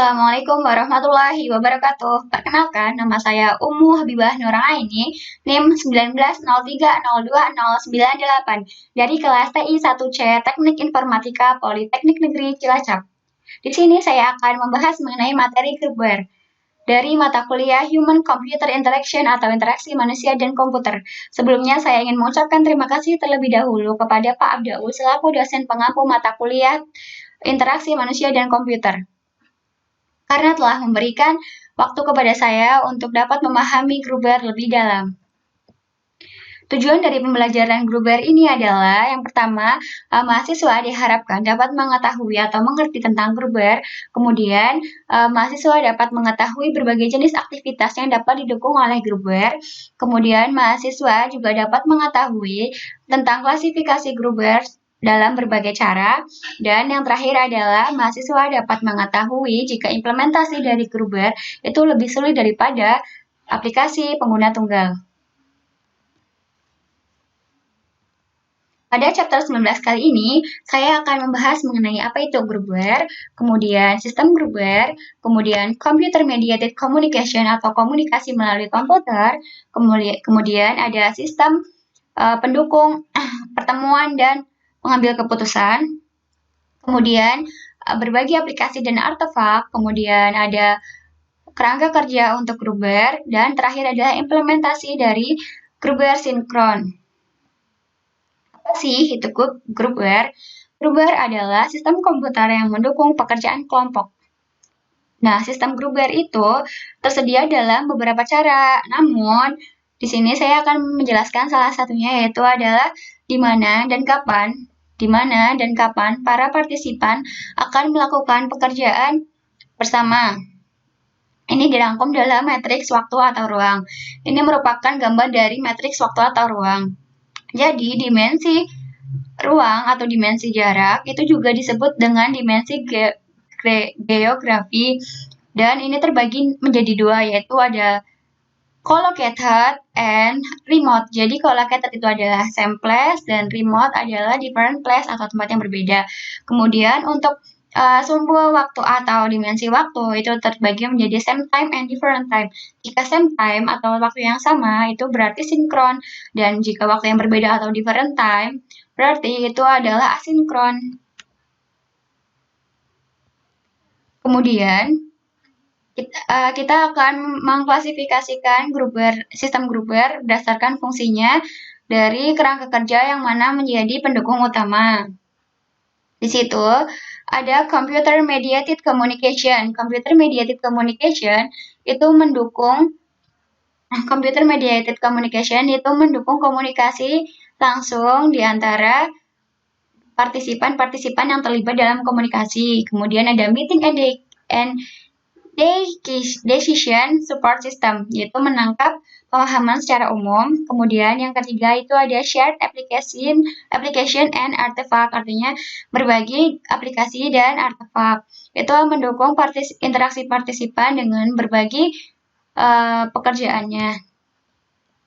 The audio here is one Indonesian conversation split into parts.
Assalamualaikum warahmatullahi wabarakatuh. Perkenalkan, nama saya Ummu Habibah Nuraini, NIM 19030298 dari kelas TI 1C Teknik Informatika Politeknik Negeri Cilacap. Di sini saya akan membahas mengenai materi grup dari mata kuliah Human Computer Interaction atau interaksi manusia dan komputer. Sebelumnya saya ingin mengucapkan terima kasih terlebih dahulu kepada Pak Abdaul selaku dosen pengampu mata kuliah Interaksi Manusia dan Komputer, karena telah memberikan waktu kepada saya untuk dapat memahami Gruber lebih dalam. Tujuan dari pembelajaran Gruber ini adalah, yang pertama, mahasiswa diharapkan dapat mengetahui atau mengerti tentang Gruber, kemudian mahasiswa dapat mengetahui berbagai jenis aktivitas yang dapat didukung oleh Gruber, kemudian mahasiswa juga dapat mengetahui tentang klasifikasi Gruber dalam berbagai cara, dan yang terakhir adalah mahasiswa dapat mengetahui jika implementasi dari Gruber itu lebih sulit daripada aplikasi pengguna tunggal. Pada chapter 19 kali ini, saya akan membahas mengenai apa itu Gruber, kemudian sistem Gruber, kemudian Computer Mediated Communication atau komunikasi melalui komputer, kemudian ada sistem pendukung pertemuan dan mengambil keputusan, kemudian berbagi aplikasi dan artefak, kemudian ada kerangka kerja untuk Gruber, dan terakhir adalah implementasi dari Gruber sinkron. Apa sih itu Gruber? Gruber adalah sistem komputer yang mendukung pekerjaan kelompok. Nah, sistem Gruber itu tersedia dalam beberapa cara, namun di sini saya akan menjelaskan salah satunya, yaitu adalah di mana dan kapan para partisipan akan melakukan pekerjaan bersama. Ini dirangkum dalam matriks waktu atau ruang. Ini merupakan gambar dari matriks waktu atau ruang. Jadi, dimensi ruang atau dimensi jarak itu juga disebut dengan dimensi geografi, dan ini terbagi menjadi dua, yaitu ada collocated and remote. Jadi collocated itu adalah same place dan remote adalah different place atau tempat yang berbeda. Kemudian untuk sumber waktu atau dimensi waktu itu terbagi menjadi same time and different time. Jika same time atau waktu yang sama itu berarti sinkron, dan jika waktu yang berbeda atau different time berarti itu adalah asinkron. Kemudian kita akan mengklasifikasikan sistem Gruber berdasarkan fungsinya dari kerangka kerja yang mana menjadi pendukung utama. Di situ ada Computer Mediated Communication. Computer Mediated Communication itu mendukung komunikasi langsung di antara partisipan-partisipan yang terlibat dalam komunikasi. Kemudian ada Meeting and Decision Support System, yaitu menangkap pemahaman secara umum. Kemudian yang ketiga itu ada Shared Application and Artifact, artinya berbagi aplikasi dan artefak. Itu mendukung interaksi partisipan dengan berbagi pekerjaannya.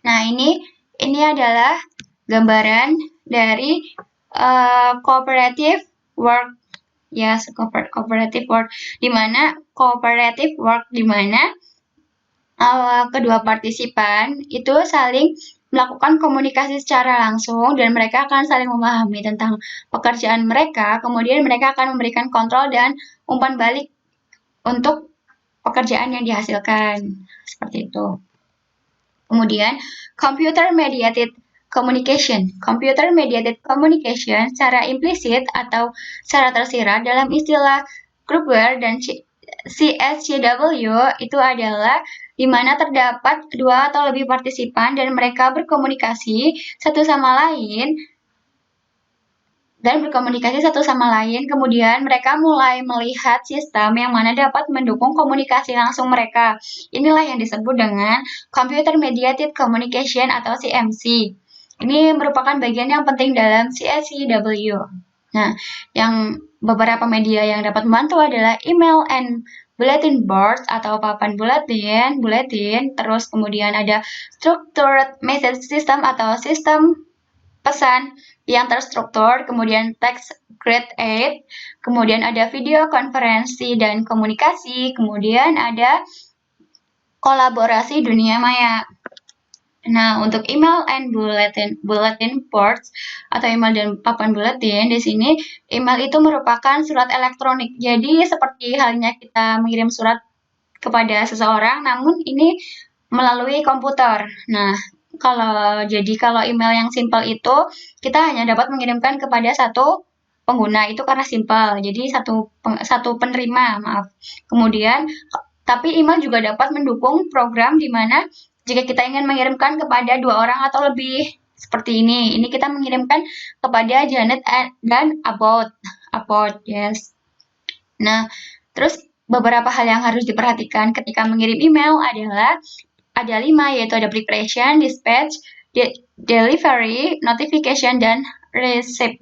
Nah, ini adalah gambaran dari cooperative work. Yes, cooperative work, di mana kedua partisipan itu saling melakukan komunikasi secara langsung, dan mereka akan saling memahami tentang pekerjaan mereka, kemudian mereka akan memberikan kontrol dan umpan balik untuk pekerjaan yang dihasilkan, seperti itu. Kemudian Computer Mediated Communication. Computer Mediated Communication secara implisit atau secara tersirat dalam istilah Gruber dan CSCW itu adalah di mana terdapat dua atau lebih partisipan dan mereka berkomunikasi satu sama lain, kemudian mereka mulai melihat sistem yang mana dapat mendukung komunikasi langsung mereka. Inilah yang disebut dengan Computer Mediated Communication atau CMC. Ini merupakan bagian yang penting dalam CSCW. Nah, yang beberapa media yang dapat membantu adalah email and bulletin board atau papan buletin, terus kemudian ada structured message system atau sistem pesan yang terstruktur, kemudian teks grade 8, kemudian ada video konferensi dan komunikasi, kemudian ada kolaborasi dunia maya. Nah, untuk email and bulletin boards atau email dan papan buletin, di sini email itu merupakan surat elektronik. Jadi seperti halnya kita mengirim surat kepada seseorang, namun ini melalui komputer. Nah, kalau email yang simpel itu kita hanya dapat mengirimkan kepada satu pengguna, itu karena simpel. Jadi satu penerima, maaf. Kemudian tapi email juga dapat mendukung program di mana jika kita ingin mengirimkan kepada 2 orang atau lebih, seperti ini. Ini kita mengirimkan kepada Janet dan About, yes. Nah, terus beberapa hal yang harus diperhatikan ketika mengirim email adalah ada 5, yaitu ada preparation, dispatch, delivery, notification, dan receipt.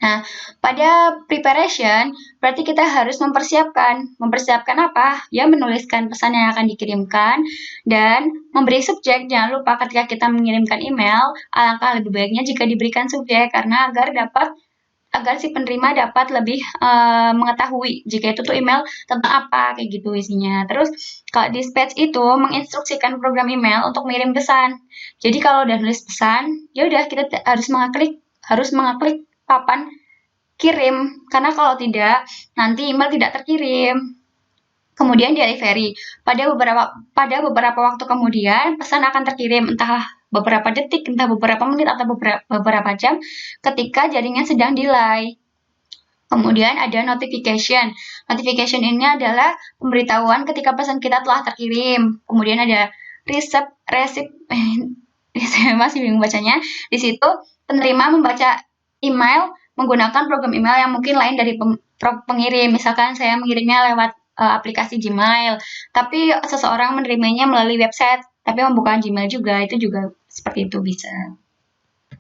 Nah, pada preparation, berarti kita harus mempersiapkan. Mempersiapkan apa? Ya, menuliskan pesan yang akan dikirimkan, dan memberi subjek. Jangan lupa ketika kita mengirimkan email, alangkah lebih baiknya jika diberikan subjek, karena agar si penerima dapat lebih mengetahui jika itu tuh email tentang apa, kayak gitu isinya. Terus, kalau dispatch itu menginstruksikan program email untuk mengirim pesan. Jadi kalau udah nulis pesan, ya udah kita harus mengeklik papan kirim, karena kalau tidak, nanti email tidak terkirim. Kemudian delivery. Pada beberapa waktu kemudian, pesan akan terkirim, entah beberapa detik, entah beberapa menit, atau beberapa jam ketika jaringan sedang delay. Kemudian ada notification. Notification ini adalah pemberitahuan ketika pesan kita telah terkirim. Kemudian ada receipt, saya masih bingung bacanya. Di situ penerima membaca email menggunakan program email yang mungkin lain dari pengirim. Misalkan saya mengirimnya lewat aplikasi Gmail, tapi seseorang menerimanya melalui website, tapi membuka Gmail juga, itu juga seperti itu bisa.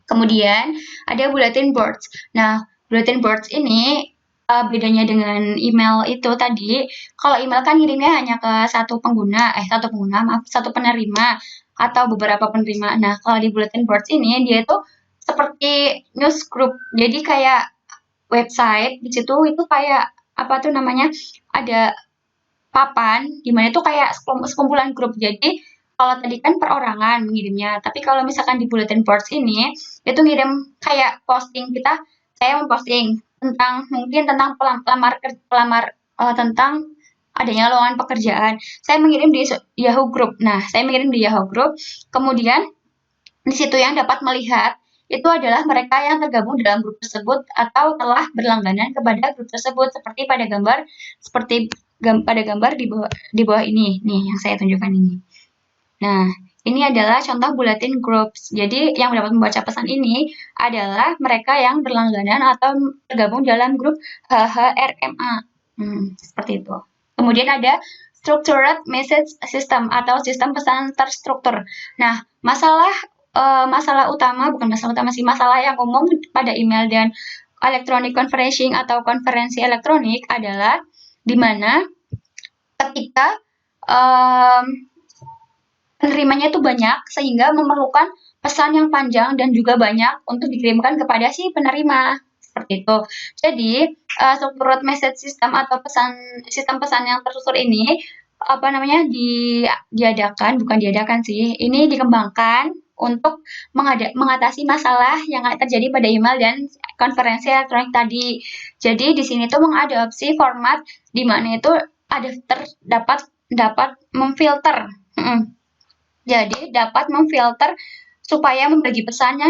Kemudian ada bulletin boards. Nah, bulletin boards ini bedanya dengan email itu tadi, kalau email kan ngirimnya hanya ke satu penerima atau beberapa penerima. Nah, kalau di bulletin boards ini dia itu seperti news group. Jadi kayak website di situ itu kayak apa tuh namanya? Ada papan di mana itu kayak sekumpulan grup. Jadi kalau tadi kan perorangan mengirimnya, tapi kalau misalkan di bulletin boards ini itu ngirim kayak posting saya memposting mungkin tentang tentang adanya lowongan pekerjaan. Saya mengirim di Yahoo Group. Nah, saya mengirim di Yahoo Group. Kemudian di situ yang dapat melihat itu adalah mereka yang tergabung dalam grup tersebut atau telah berlangganan kepada grup tersebut, seperti pada gambar di bawah ini nih yang saya tunjukkan ini. Nah, ini adalah contoh bulletin groups. Jadi yang dapat membaca pesan ini adalah mereka yang berlangganan atau tergabung dalam grup HHRMA. Seperti itu. Kemudian ada structured message system atau sistem pesan terstruktur. Nah, masalah yang umum pada email dan electronic conferencing atau konferensi elektronik adalah di mana ketika penerimanya itu banyak sehingga memerlukan pesan yang panjang dan juga banyak untuk dikirimkan kepada si penerima, seperti itu. Jadi structured message system atau sistem pesan yang terstruktur ini ini dikembangkan untuk mengatasi masalah yang terjadi pada email dan konferensi elektronik tadi. Jadi di sini tuh mengadopsi format di mana itu dapat memfilter. Jadi dapat memfilter supaya membagi pesan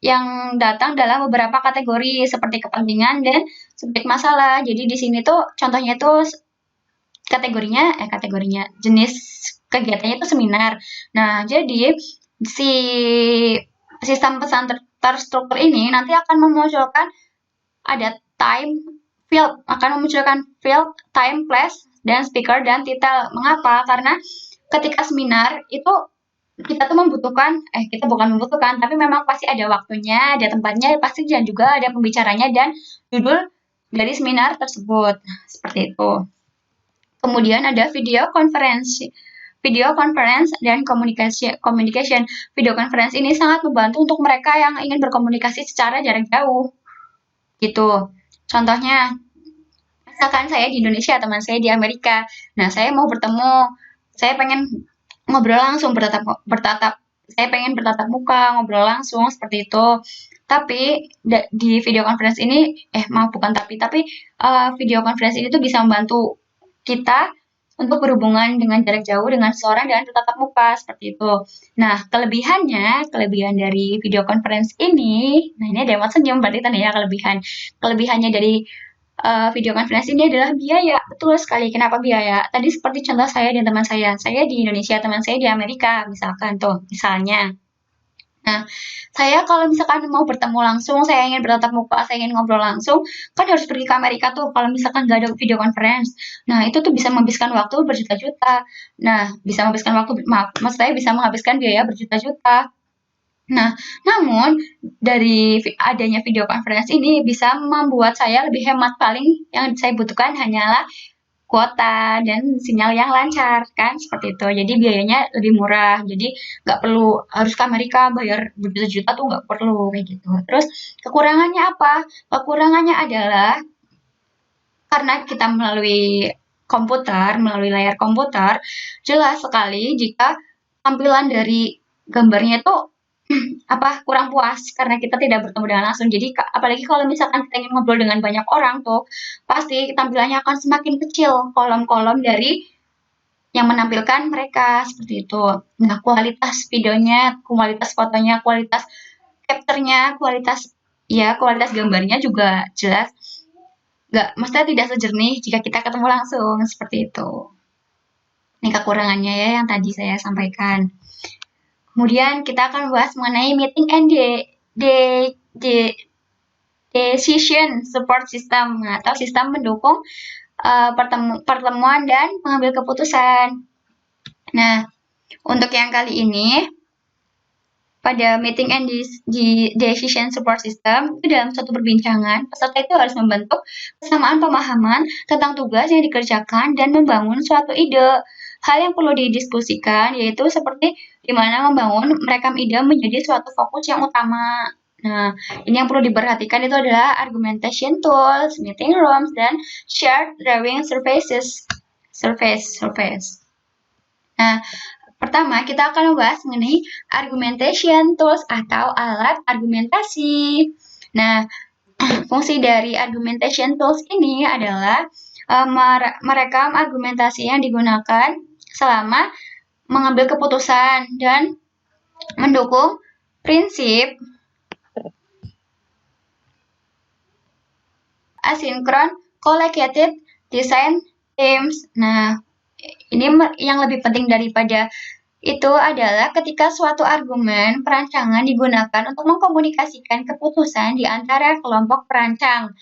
yang datang dalam beberapa kategori seperti kepentingan dan subjek masalah. Jadi di sini tuh contohnya tuh kategorinya jenis kegiatannya itu seminar. Nah, jadi si sistem pesan terstruktur ini nanti akan memunculkan field, time, place, dan speaker dan title. Mengapa? Karena ketika seminar itu kita bukan membutuhkan, tapi memang pasti ada waktunya, ada tempatnya, pasti dan juga ada pembicaranya dan judul dari seminar tersebut. Seperti itu. Kemudian ada video konferensi. video conference dan communication. Video conference ini sangat membantu untuk mereka yang ingin berkomunikasi secara jarak jauh. Gitu. Contohnya, misalkan saya di Indonesia, teman saya di Amerika. Nah, saya mau bertemu, saya pengen ngobrol langsung, saya pengen bertatap muka, ngobrol langsung seperti itu. Tapi di video conference ini, video conference ini tuh bisa membantu kita untuk berhubungan dengan jarak jauh dengan seseorang dengan bertatap muka seperti itu. Nah, kelebihan dari video conference ini, nah ini ada yang senyum berarti tanda ya kelebihan. Kelebihannya dari video conference ini adalah biaya. Betul sekali. Kenapa biaya? Tadi seperti contoh saya dan teman saya. Saya di Indonesia, teman saya di Amerika, misalnya. Nah, saya kalau misalkan mau bertemu langsung, saya ingin bertatap muka, saya ingin ngobrol langsung, kan harus pergi ke Amerika tuh kalau misalkan nggak ada video conference. Nah, itu tuh bisa menghabiskan waktu berjuta-juta. Nah, bisa menghabiskan biaya berjuta-juta. Nah, namun dari adanya video conference ini bisa membuat saya lebih hemat. Paling yang saya butuhkan hanyalah kuota dan sinyal yang lancar, kan seperti itu. Jadi biayanya lebih murah. Jadi nggak perlu harus ke Amerika bayar berjuta-juta tuh nggak perlu kayak gitu. Terus kekurangannya apa? Kekurangannya adalah karena kita melalui layar komputer, jelas sekali jika tampilan dari gambarnya itu kurang puas karena kita tidak bertemu dengan langsung. Jadi apalagi kalau misalkan kita ingin ngobrol dengan banyak orang tuh, pasti tampilannya akan semakin kecil kolom-kolom dari yang menampilkan mereka seperti itu. Nah, kualitas videonya, kualitas fotonya, kualitas capture-nya, kualitas gambarnya juga jelas maksudnya tidak sejernih jika kita ketemu langsung seperti itu. Ini kekurangannya ya yang tadi saya sampaikan. Kemudian kita akan membahas mengenai meeting and decision support system atau sistem mendukung pertemuan dan mengambil keputusan. Nah, untuk yang kali ini pada meeting and decision support system itu dalam suatu perbincangan peserta itu harus membentuk kesamaan pemahaman tentang tugas yang dikerjakan dan membangun suatu ide. Hal yang perlu didiskusikan yaitu seperti di mana membangun merekam ide menjadi suatu fokus yang utama. Nah, ini yang perlu diperhatikan itu adalah argumentation tools, meeting rooms, dan shared drawing surfaces. Nah, pertama kita akan membahas mengenai argumentation tools atau alat argumentasi. Nah, fungsi dari argumentation tools ini adalah merekam argumentasi yang digunakan selama mengambil keputusan dan mendukung prinsip asynchron collocated design themes. Nah, ini yang lebih penting daripada itu adalah ketika suatu argumen perancangan digunakan untuk mengkomunikasikan keputusan di antara kelompok perancang.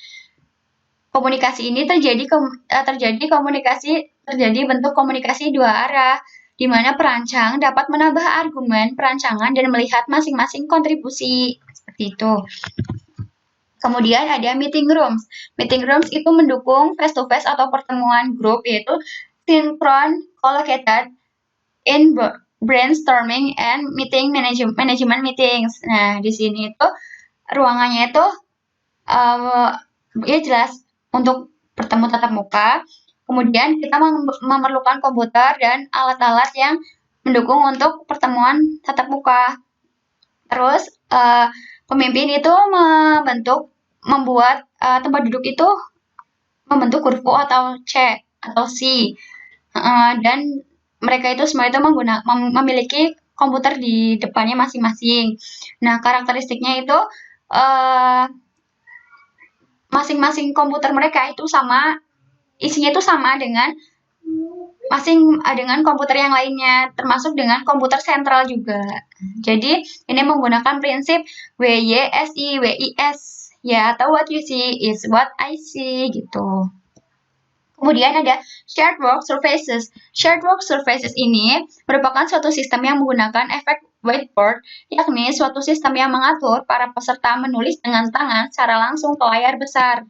Komunikasi ini terjadi bentuk komunikasi dua arah, di mana perancang dapat menambah argumen perancangan dan melihat masing-masing kontribusi. Seperti itu. Kemudian ada meeting rooms. Meeting rooms itu mendukung face-to-face atau pertemuan grup, yaitu synchron collocated in brainstorming and meeting management meetings. Nah, di sini itu ruangannya itu ya jelas untuk bertemu tatap muka. Kemudian kita memerlukan komputer dan alat-alat yang mendukung untuk pertemuan tatap muka. Terus pemimpin itu membuat tempat duduk itu membentuk huruf O atau C atau C. Dan mereka itu semua itu memiliki komputer di depannya masing-masing. Nah, karakteristiknya itu masing-masing komputer mereka itu sama, isinya itu sama dengan komputer yang lainnya, termasuk dengan komputer sentral juga. Jadi, ini menggunakan prinsip WYSI, ya, atau what you see is what I see, gitu. Kemudian ada shared work surfaces. Shared work surfaces ini merupakan suatu sistem yang menggunakan efek whiteboard, yakni suatu sistem yang mengatur para peserta menulis dengan tangan secara langsung ke layar besar.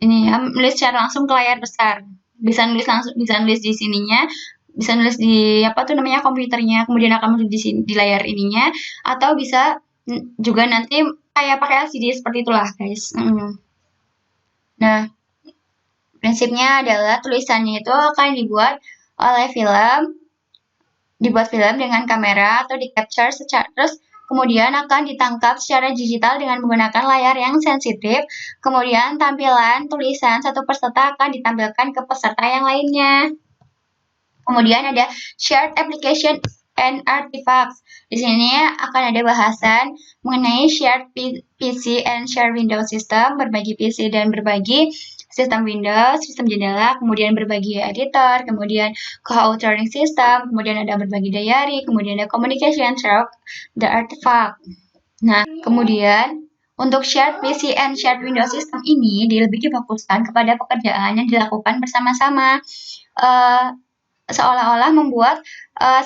Ini ya, menulis secara langsung ke layar besar. bisa nulis langsung, bisa nulis di sininya, bisa nulis di apa tuh namanya komputernya, kemudian akan muncul di sini di layar ininya, atau bisa juga nanti kayak pakai LCD seperti itulah guys. Nah, prinsipnya adalah tulisannya itu akan dibuat film dengan kamera atau di capture terus kemudian akan ditangkap secara digital dengan menggunakan layar yang sensitif. Kemudian tampilan tulisan satu peserta akan ditampilkan ke peserta yang lainnya. Kemudian ada shared application and artifacts. Di sini akan ada bahasan mengenai shared PC and shared Windows system, berbagi PC dan berbagi sistem Windows, sistem jendela, kemudian berbagi editor, kemudian co-authoring system, kemudian ada berbagi diary, kemudian ada communication through the artifact. Nah, kemudian untuk shared PC and shared Windows system ini lebih difokuskan kepada pekerjaan yang dilakukan bersama-sama. Seolah-olah membuat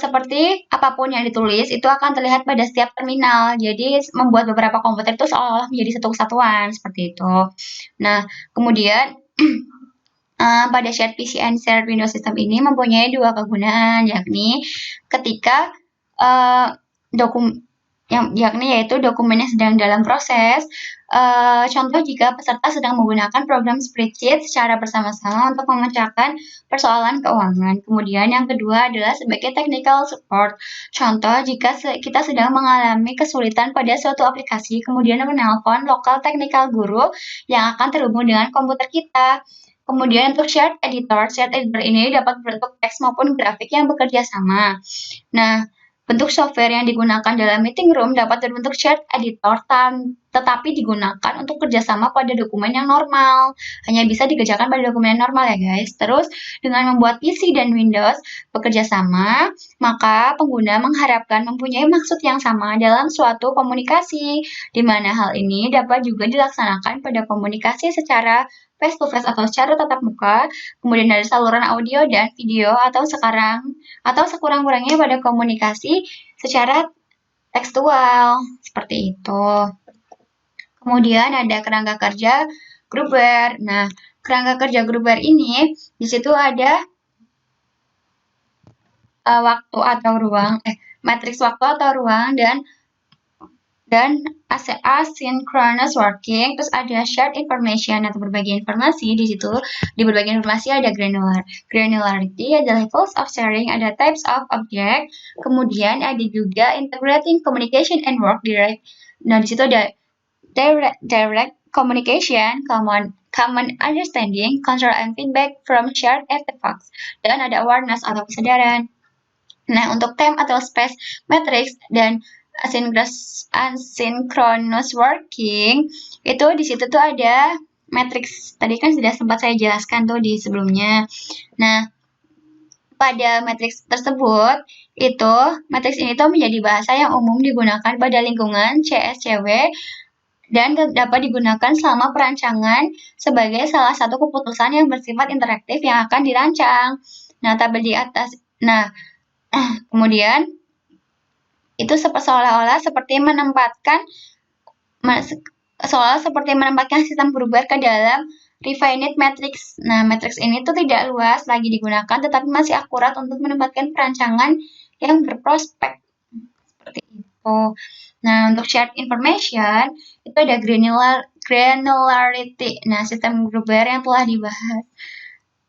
seperti apapun yang ditulis itu akan terlihat pada setiap terminal. Jadi membuat beberapa komputer itu seolah-olah menjadi satu kesatuan seperti itu. Nah, kemudian pada shared PC and shared Windows system ini mempunyai dua kegunaan, yakni ketika yaitu dokumennya sedang dalam proses. Contoh jika peserta sedang menggunakan program spreadsheet secara bersama-sama untuk memecahkan persoalan keuangan. Kemudian yang kedua adalah sebagai technical support. Contoh jika kita sedang mengalami kesulitan pada suatu aplikasi, kemudian menelpon lokal technical guru yang akan terhubung dengan komputer kita. Kemudian untuk shared editor ini dapat berbentuk teks maupun grafik yang bekerja sama. Nah, bentuk software yang digunakan dalam meeting room dapat berbentuk shared editor, tetapi digunakan untuk kerjasama pada dokumen yang normal. Hanya bisa dikerjakan pada dokumen yang normal ya guys. Terus, dengan membuat PC dan Windows bekerja sama, maka pengguna mengharapkan mempunyai maksud yang sama dalam suatu komunikasi, di mana hal ini dapat juga dilaksanakan pada komunikasi secara face-to-face atau secara tatap muka, kemudian ada saluran audio dan video atau sekurang-kurangnya pada komunikasi secara tekstual, seperti itu. Kemudian ada kerangka kerja Gruber. Nah, kerangka kerja Gruber ini di situ ada waktu atau ruang, matriks waktu atau ruang dan asynchronous working, terus ada shared information atau berbagi informasi. Di situ di berbagi informasi ada granularity, ada levels of sharing, ada types of object, kemudian ada juga integrating communication and work direct. Nah, di situ ada direct communication, common understanding, control and feedback from shared artifacts, dan ada awareness atau kesadaran. Nah, untuk time atau space matrix dan asynchronous working itu di situ tuh ada matrix. Tadi kan sudah sempat saya jelaskan tuh di sebelumnya. Nah, pada matrix tersebut itu matrix ini tuh menjadi bahasa yang umum digunakan pada lingkungan CSCW dan dapat digunakan selama perancangan sebagai salah satu keputusan yang bersifat interaktif yang akan dirancang. Nah, tabel di atas. Nah, kemudian itu seolah-olah seperti menempatkan sistem Gruber ke dalam refined matrix. Nah, matrix ini tuh tidak luas lagi digunakan, tetapi masih akurat untuk menempatkan perancangan yang berprospek. Seperti itu. Nah, untuk shared information, itu ada granularity. Nah, sistem Gruber yang telah dibahas.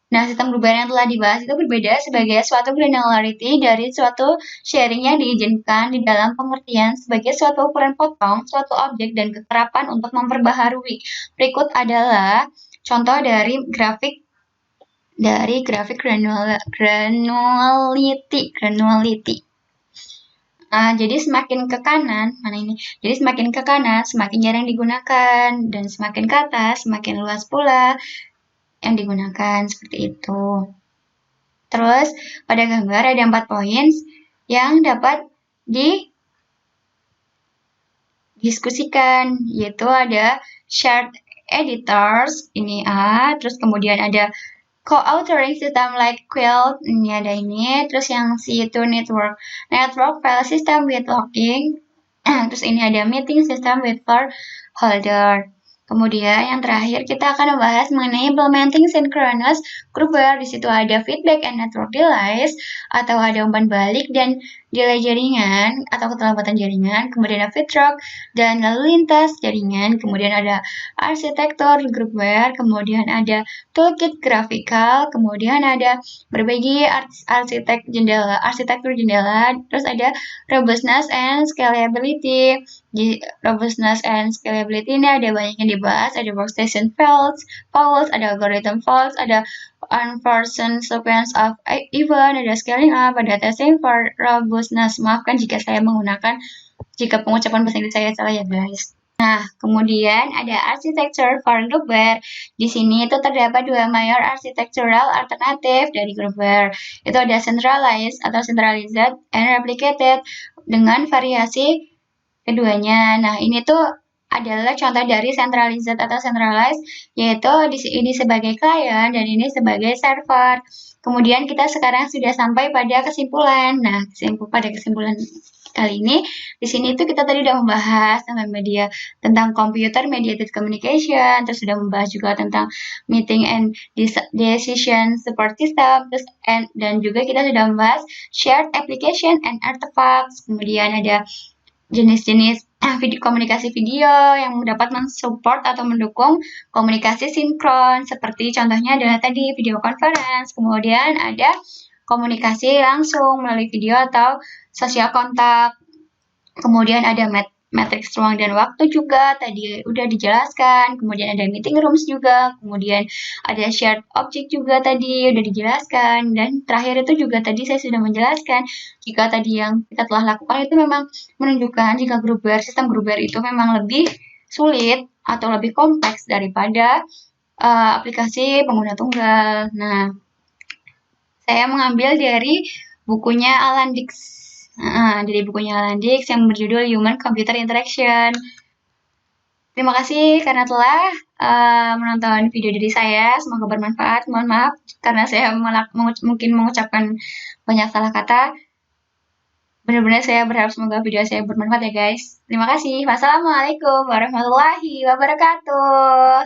Nah, sistem Gruber yang telah dibahas itu berbeda sebagai suatu granularity dari suatu sharing yang diizinkan di dalam pengertian sebagai suatu ukuran potong, suatu objek, dan kekerapan untuk memperbaharui. Berikut adalah contoh dari grafik granularity. Nah, jadi semakin ke kanan, semakin ke kanan, semakin jarang digunakan, dan semakin ke atas, semakin luas pula yang digunakan, seperti itu. Terus pada gambar ada 4 poin yang dapat didiskusikan, yaitu ada shared editors, ini A, terus kemudian ada co-authoring system like Quilt, ini ada ini, terus yang C itu network file system with locking, terus ini ada meeting system with file holder. Kemudian yang terakhir kita akan membahas mengenai implementing synchronous groupware. Di situ ada feedback and network delays atau ada umpan balik dan delay jaringan atau keterlambatan jaringan. Kemudian ada feedback dan lalu lintas jaringan. Kemudian ada arsitektur groupware. Kemudian ada toolkit grafikal. Kemudian ada berbagi arsitektur jendela. Terus ada robustness and scalability. Di robustness and scalability ini ada banyak yang dibahas, ada workstation faults, ada algorithm faults, ada unforeseen sequence of event, ada scaling up, ada testing for robustness. Maafkan jika pengucapan bahasa Inggris saya salah ya guys. Nah, kemudian ada architecture for groupware. Di sini itu terdapat dua mayor architectural alternatif dari groupware. Itu ada centralized atau centralized and replicated dengan variasi keduanya. Nah, ini tuh adalah contoh dari centralized atau centralized, yaitu ini sebagai klien dan ini sebagai server. Kemudian kita sekarang sudah sampai pada kesimpulan. Nah, pada kesimpulan kali ini, di sini itu kita tadi sudah membahas tentang computer mediated communication, terus sudah membahas juga tentang meeting and decision support system, dan juga kita sudah membahas shared application and artifacts. Kemudian ada jenis-jenis komunikasi video yang dapat mensupport atau mendukung komunikasi sinkron, seperti contohnya adalah tadi video conference. Kemudian ada komunikasi langsung melalui video atau sosial kontak. Kemudian ada matriks ruang dan waktu juga tadi udah dijelaskan. Kemudian ada meeting rooms juga. Kemudian ada shared object juga tadi udah dijelaskan. Dan terakhir itu juga tadi saya sudah menjelaskan jika tadi yang kita telah lakukan itu memang menunjukkan jika sistem groupware itu memang lebih sulit atau lebih kompleks daripada aplikasi pengguna tunggal. Nah, saya mengambil dari bukunya Alan Dix. Yang berjudul Human Computer Interaction. Terima kasih karena telah menonton video dari saya. Semoga bermanfaat. Mohon maaf karena saya mungkin mengucapkan banyak salah kata. Benar-benar saya berharap semoga video saya bermanfaat ya guys. Terima kasih. Wassalamualaikum warahmatullahi wabarakatuh.